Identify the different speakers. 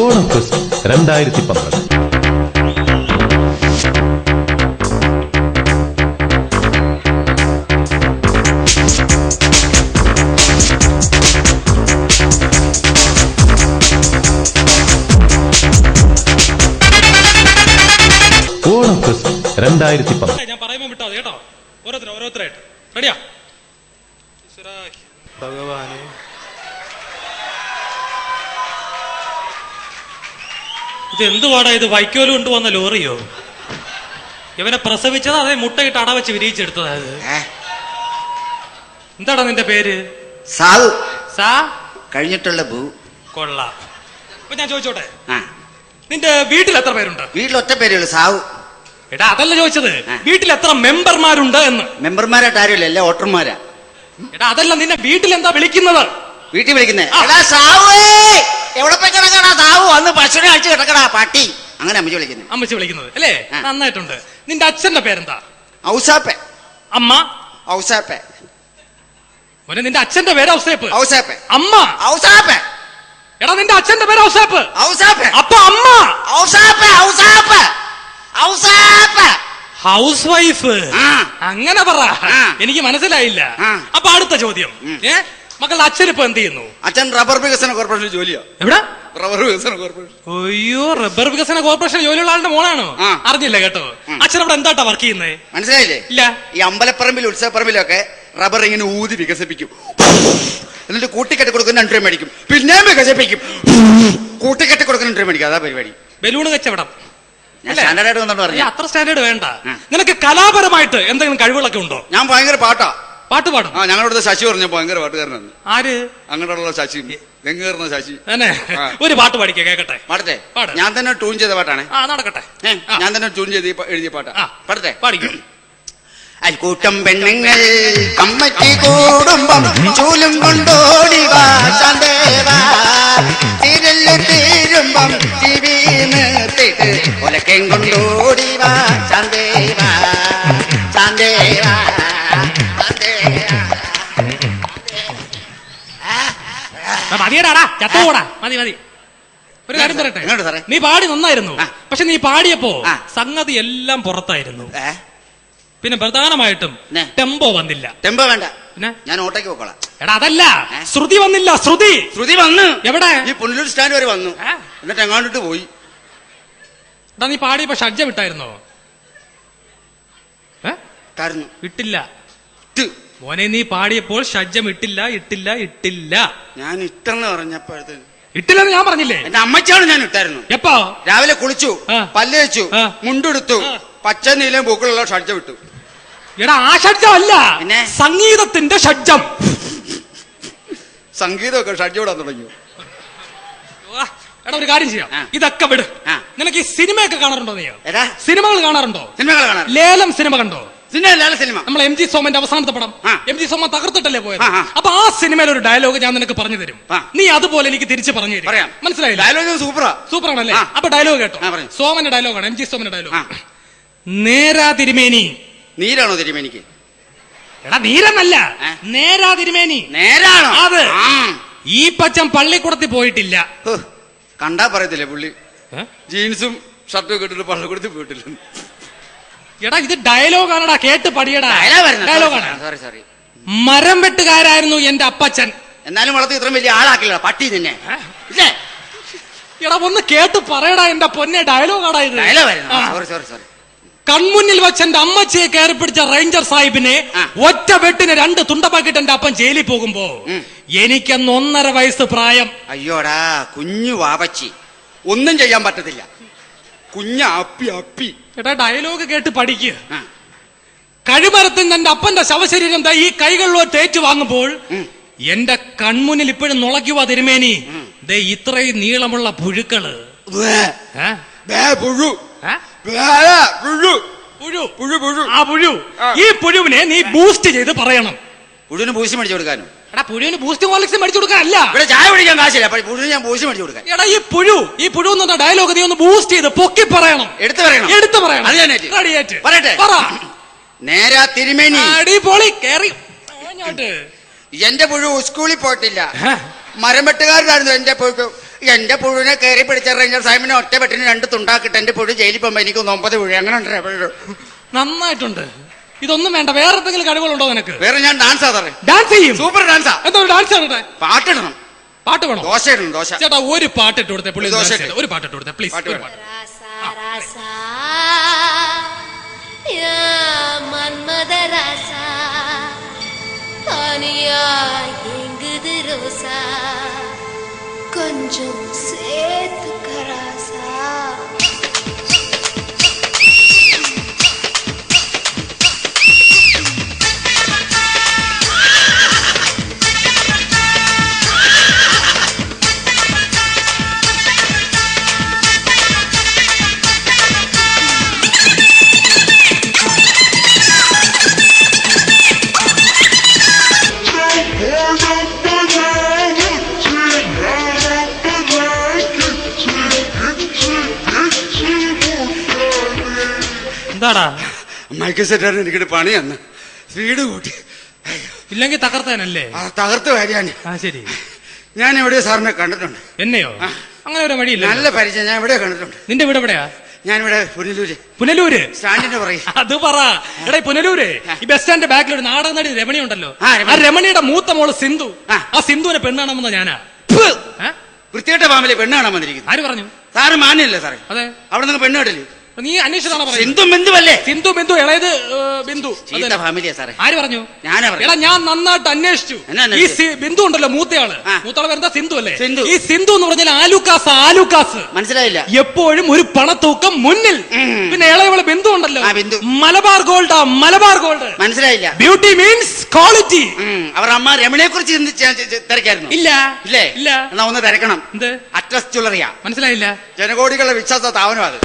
Speaker 1: Onam fest 2012. Onam fest 2012.
Speaker 2: ഞാൻ പറയുമ്പോൾ വിട്ടോ കേട്ടോ, ഓരോരുത്തരായിട്ട് റെഡിയാ. ഭഗവാനെ, ഇത് എന്തുവാടാ ഇത്? വൈക്കോല് കൊണ്ടുവന്ന ലോറിയോ? ഇവനെ പ്രസവിച്ചത് അതേ മുട്ടയിട്ട് അടവച്ച് വിരിയിച്ചെടുത്തതാ. എന്താടാ നിന്റെ പേര്?
Speaker 3: സാവു.
Speaker 2: സാ
Speaker 3: കഴിഞ്ഞിട്ടുള്ള ഭൂ.
Speaker 2: കൊള്ളാം. അപ്പൊ ഞാൻ ചോദിച്ചോട്ടെ, നിന്റെ വീട്ടിൽ എത്ര പേരുണ്ട്?
Speaker 3: വീട്ടിൽ ഒറ്റ പേരുള്ളൂ, സാവു.
Speaker 2: എടാ അതല്ല ചോദിച്ചത്, വീട്ടിൽ എത്ര മെമ്പർമാരുണ്ട് എന്ന്.
Speaker 3: മെമ്പർമാരായിട്ട് ആരുമില്ല, എല്ലാ വോട്ടർമാരാ.
Speaker 2: എടാ അതല്ല, നിന്നെ വീട്ടിൽ എന്താ വിളിക്കുന്നത്?
Speaker 3: വീട്ടിൽ വിളിക്കുന്നേ എവിടെ പോയി കിടക്കടാ സാവു, അന്ന് പശുവിനെ അഴിച്ചു കിടക്കടാ പട്ടി, അങ്ങനെ അമ്മച്ചി വിളിക്കുന്നത്.
Speaker 2: അമ്മച്ചി വിളിക്കുന്നത് അല്ലേ? നന്നായിട്ടുണ്ട്. നിന്റെ അച്ഛന്റെ പേരെന്താ?
Speaker 3: ഔസാപ്പെ.
Speaker 2: അമ്മ?
Speaker 3: ഔസാപ്പെ.
Speaker 2: മോനെ, നിന്റെ അച്ഛന്റെ പേര് ഔസേപ്പ്.
Speaker 3: ഔസാപ്പെ.
Speaker 2: അമ്മ?
Speaker 3: ഔസാപ്പെ.
Speaker 2: എടാ നിന്റെ അച്ഛന്റെ പേര് ഔസേപ്പ്.
Speaker 3: ഔസാപ്പെ.
Speaker 2: അപ്പൊ അമ്മ?
Speaker 3: ഔസാപ്പെ. ഔസാപ്പെ. ഔസാപ്പെ.
Speaker 2: Housewife. അങ്ങനെ പറ, എനിക്ക് മനസ്സിലായില്ല. അപ്പൊ അടുത്ത ചോദ്യം, മക്കളുടെ അച്ഛനിപ്പോ എന്ത് ചെയ്യുന്നു?
Speaker 3: അച്ഛൻ റബ്ബർ വികസന കോർപ്പറേഷൻ ജോലിയാ.
Speaker 2: എവിടെ?
Speaker 3: റബ്ബർ വികസന കോർപ്പറേഷൻ.
Speaker 2: അയ്യോ, റബ്ബർ വികസന കോർപ്പറേഷൻ ജോലിയുള്ള ആളുടെ മോളാണോ? അറിഞ്ഞില്ല കേട്ടോ. അച്ഛൻ അവിടെ എന്താട്ടാ വർക്ക് ചെയ്യുന്നത്?
Speaker 3: മനസ്സിലായില്ലേ?
Speaker 2: ഇല്ല.
Speaker 3: ഈ അമ്പലപ്പറമ്പിൽ ഉത്സവപ്പറമ്പിലൊക്കെ റബ്ബർ ഇങ്ങനെ ഊതി വികസിപ്പിക്കും, എന്നിട്ട് കൂട്ടിക്കെട്ടി കൊടുക്കുന്ന 2 രൂപ മേടിക്കും, പിന്നെയും വികസിപ്പിക്കും, കൂട്ടിക്കെട്ടി കൊടുക്കുന്ന 2 രൂപ മേടിക്കും. അതാ പരിപാടി.
Speaker 2: ബലൂൺ കച്ചവടം.
Speaker 3: സ്റ്റാൻഡേർഡ് വന്നോണ്ട് പറഞ്ഞു.
Speaker 2: അത്ര സ്റ്റാൻഡേർഡ് വേണ്ട. നിനക്ക് കലാപരമായിട്ട് എന്തെങ്കിലും കഴിവുകളൊക്കെ ഉണ്ടോ?
Speaker 3: ഞാൻ ഭയങ്കര പാട്ടാ.
Speaker 2: പാട്ട് പാടും.
Speaker 3: ഞങ്ങളുടെ ശശി പറഞ്ഞ ഭയങ്കര പാട്ടുകാരനാണ്.
Speaker 2: ആര്?
Speaker 3: അങ്ങോട്ടുള്ള ശശി, വെങ്ങേറുന്ന ശശി.
Speaker 2: ഒരു പാട്ട് പാടിക്കേ, കേക്കട്ടെ.
Speaker 3: പാടട്ടെ? ഞാൻ തന്നെ ട്യൂൺ ചെയ്ത പാട്ടാണ്.
Speaker 2: നടക്കട്ടെ.
Speaker 3: ഞാൻ തന്നെ ട്യൂൺ ചെയ്ത് എഴുതിയ പാട്ടാ. പാടട്ടെ?
Speaker 2: പാടിക്കും.
Speaker 3: അൽക്കൂട്ടം പെണ്ണുങ്ങൾ കമ്മറ്റി കൂടുമ്പം ചൂലും കൊണ്ടോടി വാ ശാന്തേവാ, തിരല് തീരുമ്പം ടിവി നിർത്തിട്ട് ഒലക്കേം കൊണ്ടോടി വാ ശാന്തേവാ, ശാന്തേവാ.
Speaker 2: മതിയടാ, ചത്തോടാ, മതി മതി. ഒരു കാര്യം പറയട്ടെ, നീ പാടി നന്നായിരുന്നു. പക്ഷെ നീ പാടിയപ്പോ സംഗതി എല്ലാം പുറത്തായിരുന്നു. പിന്നെ പ്രധാനമായിട്ടും ടെമ്പോ വന്നില്ല.
Speaker 3: ടെമ്പോ വേണ്ട,
Speaker 2: പിന്നെ
Speaker 3: ഞാൻ ഓട്ടോയ്ക്ക് പോക്കോളാം.
Speaker 2: എടാ അതല്ല, ശ്രുതി വന്നില്ല. ശ്രുതി വന്ന്
Speaker 3: എവിടെ? ഈ പുനലൂർ സ്റ്റാൻഡ് വരെ വന്നു, എന്നിട്ട് എങ്ങാണ്ടിട്ട് പോയി.
Speaker 2: എടാ നീ പാടിയപ്പോ ഷഡ്ജം ഇട്ടായിരുന്നോ? ഇട്ടില്ല മോനെ, നീ പാടിയപ്പോൾ ഷഡ്ജം ഇട്ടില്ല.
Speaker 3: ഞാൻ ഇട്ടെന്ന് പറഞ്ഞപ്പോഴത്തേന്
Speaker 2: ഇട്ടില്ലെന്ന് ഞാൻ പറഞ്ഞില്ലേ?
Speaker 3: എന്റെ അമ്മച്ചാണ് ഞാൻ ഇട്ടായിരുന്നു.
Speaker 2: എപ്പോ?
Speaker 3: രാവിലെ കുളിച്ചു, പല്ല് വെച്ചു, മുണ്ടെടുത്തു, പച്ച നീലയും പൂക്കളുള്ള ഷഡ്ജം ഇട്ടു.
Speaker 2: എടാ ആ ഷഡ്ജം അല്ല, സംഗീതത്തിന്റെ ഷഡ്ജം.
Speaker 3: സംഗീതമൊക്കെ ഷഡ്ജം ഇടാൻ തുടങ്ങി.
Speaker 2: എടാ ഒരു കാര്യം ചെയ്യാം, ഇതൊക്കെ വിട്. നിനക്ക് ഈ സിനിമയൊക്കെ കാണാറുണ്ടോ? നീ സിനിമകൾ കാണാറുണ്ടോ?
Speaker 3: സിനിമകൾ കാണാം.
Speaker 2: ലേലം സിനിമ കണ്ടോ?
Speaker 3: സിനിമ
Speaker 2: നമ്മൾ എം ജി സോമന്റെ അവസാനത്തെ പടം. എം ജി സോമൻ തകർത്തിട്ടല്ലേ പോയത്. അപ്പൊ ആ സിനിമയിൽ ഒരു ഡയലോഗ് ഞാൻ നിനക്ക് പറഞ്ഞു തരും, നീ അതുപോലെ എനിക്ക് തിരിച്ചു പറഞ്ഞു തരും. മനസ്സിലായില്ല?
Speaker 3: ഡയലോഗ്
Speaker 2: സൂപ്പറാണല്ലേ? അപ്പൊ ഡയലോഗ് കേട്ടോ. സോമന്റെ ഡയലോഗാണ്, എം ജി സോമന്റെ ഡയലോഗ്. നേരാ തിരുമേനി.
Speaker 3: നീരാണോ തിരുമേനിക്ക്?
Speaker 2: എടാ നീരെന്നല്ല, നേരാ തിരുമേനി.
Speaker 3: നേരാണോ?
Speaker 2: അത് ഈ പച്ചം പള്ളിക്കൂടത്തിൽ പോയിട്ടില്ല.
Speaker 3: കണ്ടാ പറയത്തില്ലേ പുള്ളി ജീൻസും ഷർട്ടും ഒക്കെ ഇട്ടിട്ട് പള്ളിക്കൂടത്തിൽ പോയിട്ടില്ല.
Speaker 2: എടാ ഇത് ഡയലോഗാണടാ, കേട്ട് പഠിയടാ. ഡയലോഗാണ്.
Speaker 3: സോറി.
Speaker 2: മരം വെട്ടുകാരായിരുന്നു എന്റെ അപ്പച്ചൻ.
Speaker 3: എന്നാലും വളർത്തി ഇത്രയും വലിയ ആളാക്കില്ല പട്ടി നിന്നെ.
Speaker 2: എടാ ഒന്ന് കേട്ട് പറയടാ എന്റെ പൊന്നെ, ഡയലോഗാടാ ഇത്.
Speaker 3: സോറി.
Speaker 2: കൺമുന്നിൽ വെച്ച് എന്റെ അമ്മച്ചിയെ കയറി പിടിച്ച റേഞ്ചർ സാഹിബിനെ ഒറ്റ വെട്ടിന് 2 തുണ്ടപ്പാക്കിട്ട് എന്റെ അപ്പൻ ജയിലിൽ പോകുമ്പോ എനിക്കന്ന് 1.5 വയസ്സ് പ്രായം.
Speaker 3: അയ്യോടാ കുഞ്ഞു വാവച്ചി, ഒന്നും ചെയ്യാൻ പറ്റത്തില്ല. കുഞ്ഞ അപ്പി.
Speaker 2: എടാ ഡയലോഗ് കേട്ട് പഠിക്കുക. കഴിമരത്തിന് എന്റെ അപ്പന്റെ ശവശരീരം ഈ കൈകളിലോ തേച്ചു വാങ്ങുമ്പോൾ എന്റെ കൺമുന്നിൽ ഇപ്പോഴും നുളയ്ക്കുവാ തിരുമേനി ഇത്രയും നീളമുള്ള പുഴുക്കള്. ഈ പുഴുവിനെ നീ ബൂസ്റ്റ് ചെയ്ത് പറയണം.
Speaker 3: പുഴുവിന് ബൂസ്റ്റ് മേടിച്ചു കൊടുക്കാനോ?
Speaker 2: എടാ പുഴുവിന് ബൂസ്റ്റ് ഹോർലിക്സ് മേടിച്ചു കൊടുക്കാനല്ല,
Speaker 3: ഇവിടെ ചായ കുടിക്കാൻ കാശില്ല. പുഴുവിന് ഞാൻ ബൂസ്റ്റ് മേടിച്ചു കൊടുക്കാൻ.
Speaker 2: എടാ ഈ പുഴു എന്ന ഡയലോഗ് നീ ഒന്ന് ബൂസ്റ്റ് ചെയ്ത് പൊക്കി പറയണം. എടുത്തു പറയണം.
Speaker 3: അത് ഞാൻ പറയട്ടെ. നേരാ തിരുമേനി.
Speaker 2: അടിപൊളി. കേറി
Speaker 3: എന്റെ പുഴു സ്കൂളിൽ പോയിട്ടില്ല, മരം വെട്ടുകാരനായിരുന്നു എന്റെ പുഴു. എന്റെ പുഴുവിനെ കയറി പിടിച്ച റേഞ്ചർ സാഹിബിനെ ഒറ്റ പെട്ടിന് 2 തുണ്ടാക്കിട്ട് എന്റെ പുഴു ജയിലിൽ പോകുമ്പോ എനിക്ക് 9 പുഴു. അങ്ങനെ ഉണ്ട്.
Speaker 2: നന്നായിട്ടുണ്ട്. ഇതൊന്നും വേണ്ട. വേറെ എന്തെങ്കിലും കഴിവുകളുണ്ടോ നിനക്ക്?
Speaker 3: വേറെ ഞാൻ ഡാൻസ് ആധാറ്.
Speaker 2: ഡാൻസ് ചെയ്യും.
Speaker 3: സൂപ്പർ ഡാൻസാ.
Speaker 2: എന്താ ഡാൻസ് ആണട്ടെ?
Speaker 3: പാട്ടിടണം.
Speaker 2: പാട്ട് വേണം.
Speaker 3: ദോശ ഇടണം. ദോശ.
Speaker 2: ചേട്ടാ ഒരു പാട്ട് ഇട്ട് കൊടുത്തേ. പുള്ളി
Speaker 3: ദോശ
Speaker 2: ഒരു പാട്ട് ഇട്ട് കൊടുത്തേ പ്ലീസ്. ഒരു പാട്ട്.
Speaker 4: கொஞ்சம் சேர்த்துக்கராசா.
Speaker 2: എന്താടാ
Speaker 3: മൈക്ക് സെറ്റാണ് എനിക്കിട്ട് പണി തന്ന് സ്പീഡ് കൂട്ടി.
Speaker 2: ഇല്ലെങ്കിൽ തകർത്താനല്ലേ?
Speaker 3: തകർത്ത് വരികയാണ്.
Speaker 2: ശരി.
Speaker 3: ഞാൻ എവിടെയോ സാറിനെ കണ്ടിട്ടുണ്ട്.
Speaker 2: എന്നെയോ? അങ്ങനെ ഒരു വഴിയില്ല.
Speaker 3: നല്ല പരിചയം. ഞാൻ എവിടെയോ കണ്ടിട്ടുണ്ട്.
Speaker 2: നിന്റെ വീട് എവിടെയാ?
Speaker 3: ഞാനിവിടെ പുനലൂര്.
Speaker 2: പുനലൂര്
Speaker 3: സ്റ്റാൻഡിന്റെ പറയും.
Speaker 2: അത് പറ. എടാ പുനലൂര് ഈ ബസ് സ്റ്റാൻഡിന്റെ ബാക്കിൽ ഒരു നാടക നടി രമണി ഉണ്ടല്ലോ.
Speaker 3: ആ
Speaker 2: രമണിയുടെ മൂത്ത മോള് സിന്ധു. ആ സിന്ധുവിനെ പെണ്ണാണെന്ന ഞാനാ.
Speaker 3: വൃത്തികെട്ട ഫാമിലി പെണ്ണ് കാണാൻ വന്നിരിക്കുന്നു.
Speaker 2: ആര് പറഞ്ഞു?
Speaker 3: സാറ് മാന്യല്ലേ സാറേ?
Speaker 2: അതെ.
Speaker 3: അവിടെ നിങ്ങൾ പെണ്ണ് കേട്ടില്ലേ?
Speaker 2: നീ അന്വേഷിച്ചതാണോ പറയുന്നത്?
Speaker 3: സിന്ധു ബിന്ദുവല്ലേ?
Speaker 2: സിന്ധു ബിന്ദു ഇളയത് ബിന്ദു.
Speaker 3: ഫാമിലിയാ സാറേ.
Speaker 2: ആര് പറഞ്ഞു?
Speaker 3: ഞാനാ പറഞ്ഞു.
Speaker 2: എടാ ഞാൻ നന്നായിട്ട് അന്വേഷിച്ചു. ഈ ബിന്ദു ഉണ്ടല്ലോ മൂത്തയാള്. മൂത്തയാള് വരുന്ന സിന്ധു അല്ലേ? ഈ സിന്ധു എന്ന് പറഞ്ഞാൽ ആലുക്കാസ്. ആലുക്കാസ് മനസ്സിലായില്ല? എപ്പോഴും ഒരു പണത്തൂക്കം മുന്നിൽ. പിന്നെ ഇളയവള് ബിന്ദു ഉണ്ടല്ലോ. മലബാർ ഗോൾഡ്. മലബാർ ഗോൾഡ് മനസ്സിലായില്ല? Beauty means quality.
Speaker 3: അവർ അമ്മ രമണിയെ കുറിച്ച് തിരക്കായിരുന്നു.
Speaker 2: ഇല്ല
Speaker 3: ഇല്ലേ? ഇല്ല. എന്നാ ഒന്ന് തിരക്കണം.
Speaker 2: എന്ത്?
Speaker 3: അറ്റ്ലസ് ജ്വല്ലറിയാ.
Speaker 2: മനസ്സിലായില്ല?
Speaker 3: ജനകോടികളുടെ വിശ്വാസ സ്ഥാപനം അത്.